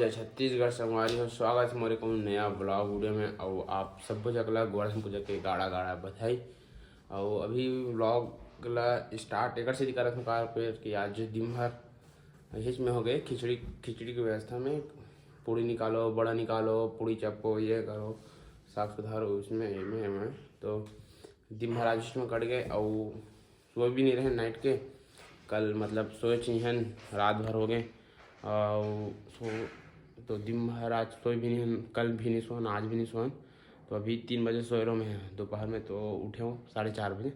जय छत्तीसगढ़ संगवारी हो। स्वागत है मोरे को नया ब्लॉग वीडियो में। और आप सबको जगला गोवर्धन पूजा के गाड़ा गाड़ा बधाई। और अभी ब्लॉग ला स्टार्ट एक से करत हूँ कार पे कि आज दिन भर हिच में हो गए खिचड़ी की व्यवस्था में। पूड़ी निकालो, बड़ा निकालो, पूड़ी चप्पो, ये करो, साफ सुधारो उसमें में तो दिन भर आज इसमें कट गए। और सोए भी नहीं रहे नाइट के, कल मतलब सोए चाहिए रात भर हो गए। और तो दिन भर आज सोए भी नहीं, कल भी नहीं सोन, आज भी नहीं सोन। तो अभी 3 बजे सोए रहो मैं दोपहर में, तो उठे हूँ 4:30 बजे।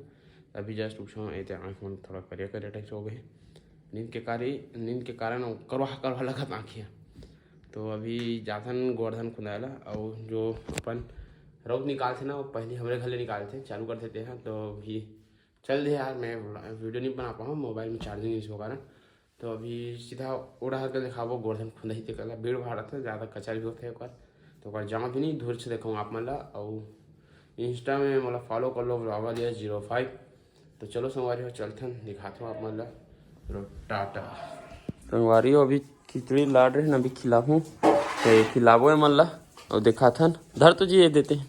अभी जस्ट उठे हूँ, ऐसे आँख में थोड़ा करिया टाइप हो गए नींद के कारण करवा लगा आँखियाँ। तो अभी जाथन गोवर्धन खुदाला। और जो अपन रौद निकालते ना वो पहले हमारे घर निकालते चालू कर देते हैं। तो अभी चल दे यार, मैं वीडियो नहीं बना पाऊँ, मोबाइल में चार्जिंग नहीं होगा ना। तो अभी सीधा उड़ा कर दिखाबो गोवर्धन खुदाई ते कला भीड़ भाड़ था, ज़्यादा कचरा भी होता है एक बार। तो जहाँ भी नहीं दूर से देखूँगा आप मला। और इंस्टा में मतलब फॉलो कर लो ब्लॉगर दिया 05। तो चलो संगवारी हो चलते हैं, दिखाता हूँ आप मला। टाटा संगवारी हो। अभी खिचड़ी लाड रहे ना, अभी खिलाऊँ तो खिलाबो है मन ला और देखा था धर तो जी ये देते हैं।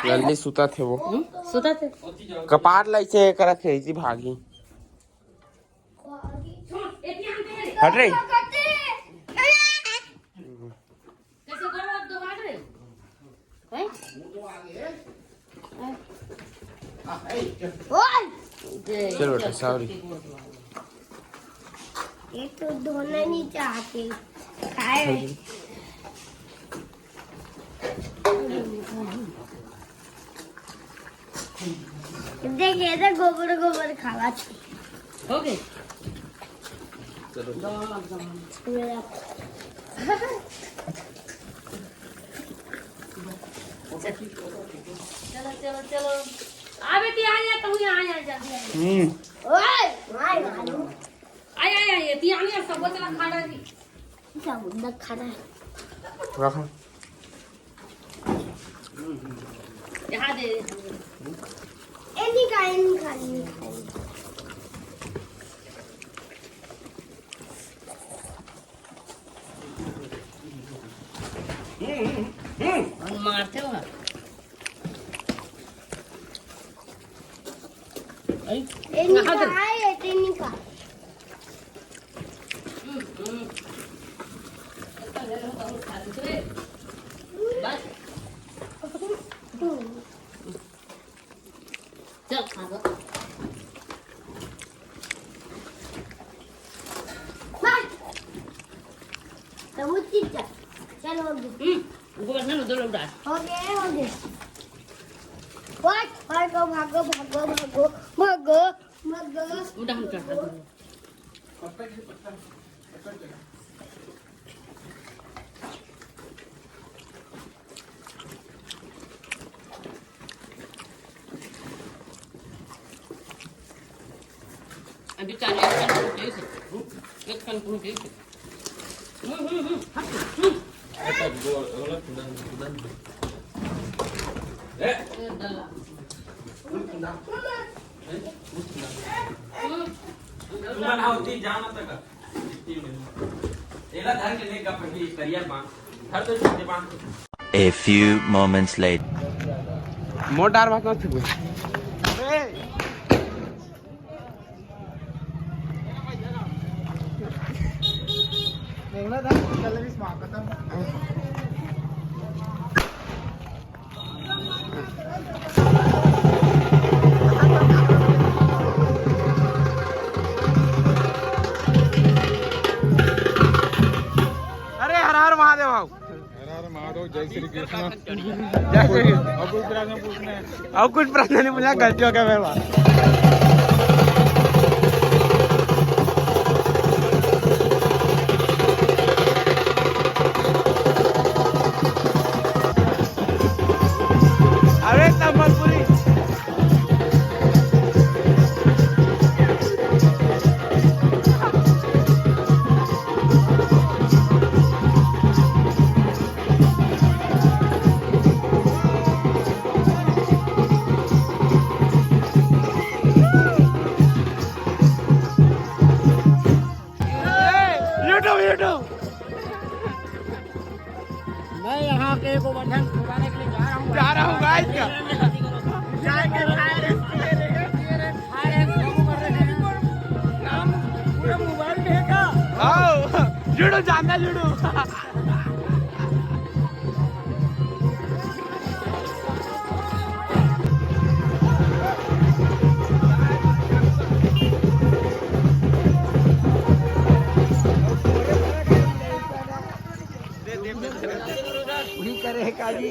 लल्ली सुता थे, वो सुता थे कपाट लाइसे करा थे इसी भागी हट रही। चलो बेटा सॉरी, ये तो धोना नहीं चाहते खाए। देखिए तो गोबर खावा हो गए। चलो चलो चलो चलो आ बेटी आ जा, तू यहाँ आ जा जल्दी। ओए माय मालूम आ ये ती आनी सब चला खा रही सब उधर खा रहा है। रखो यहाँ दे एनी खानी मारते हो चल खा लो। चल हो गया गोवर्धन उधर उड़ा हो गया। भागो उड़ा हम करता हूँ। अभी चालीस एक कन पूर्ण कैसे A few moments later. Motor बात मत थी। अरे हर हर महादेव, जय श्री कृष्ण। और कुछ प्रश्न नहीं पूछा, गलती हो गया मेरे पास। अरे तमलपुरी मैं यहाँ के गोवर्धन छुड़ाने के लिए जा रहा हूँ गाइस क्या जाएंगे नाम पूरा मोबाइल में है क्या जुड़ो जानना जुड़ो वही करेगा जी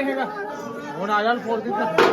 देखेगा और आयल फोड़ देता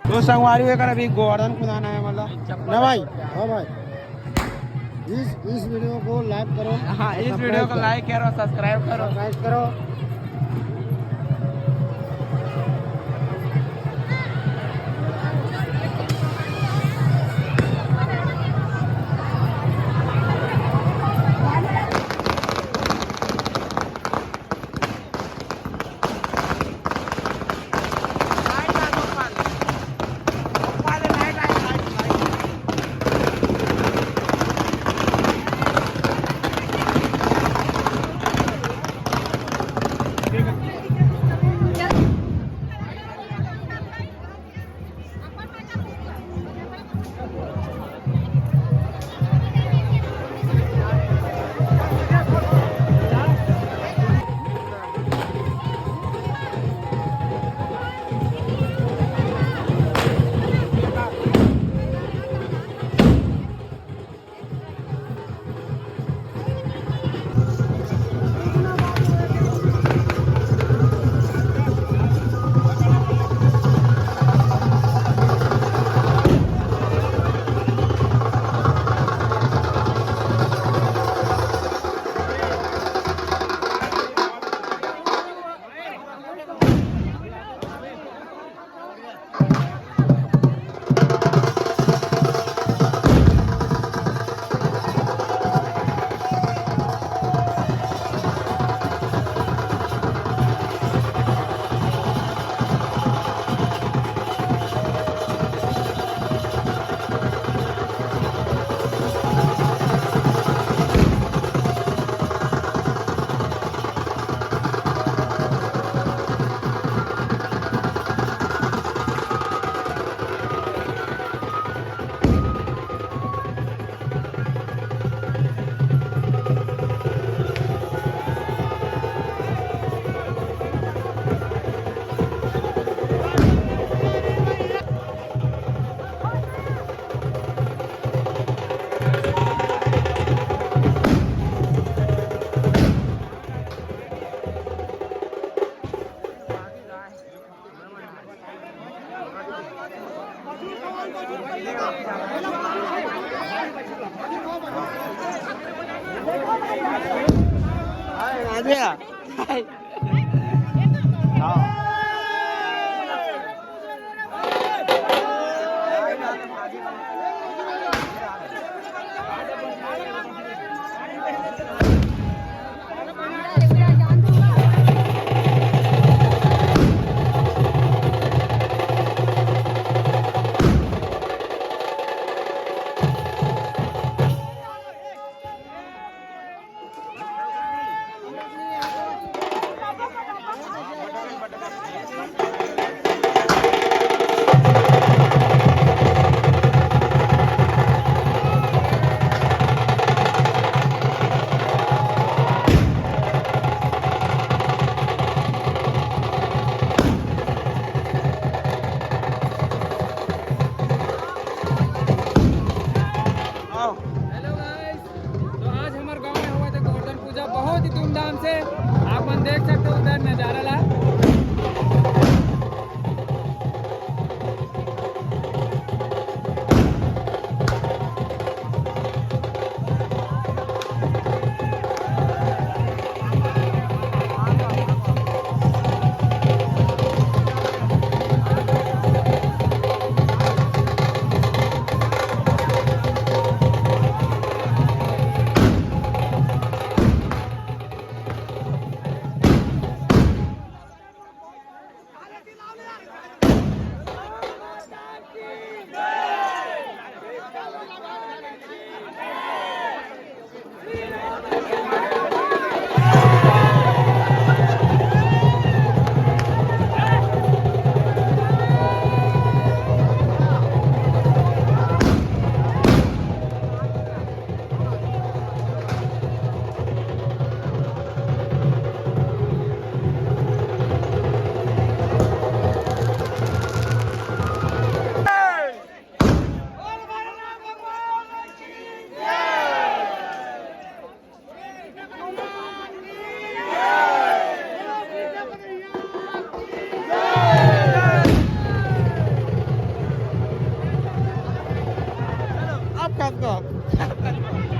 तो संगवारी होकर अभी गोवर्धन खुदाना है मतलब ना भाई। हाँ भाई, इस वीडियो को लाइक करो। हाँ, इस वीडियो को लाइक करो, सब्सक्राइब करो। हेलो गाइस, तो आज हमारे गांव में हुआ था गोवर्धन पूजा बहुत ही धूमधाम से। आप मन देख सकते हो उधर नजारा ला। Up,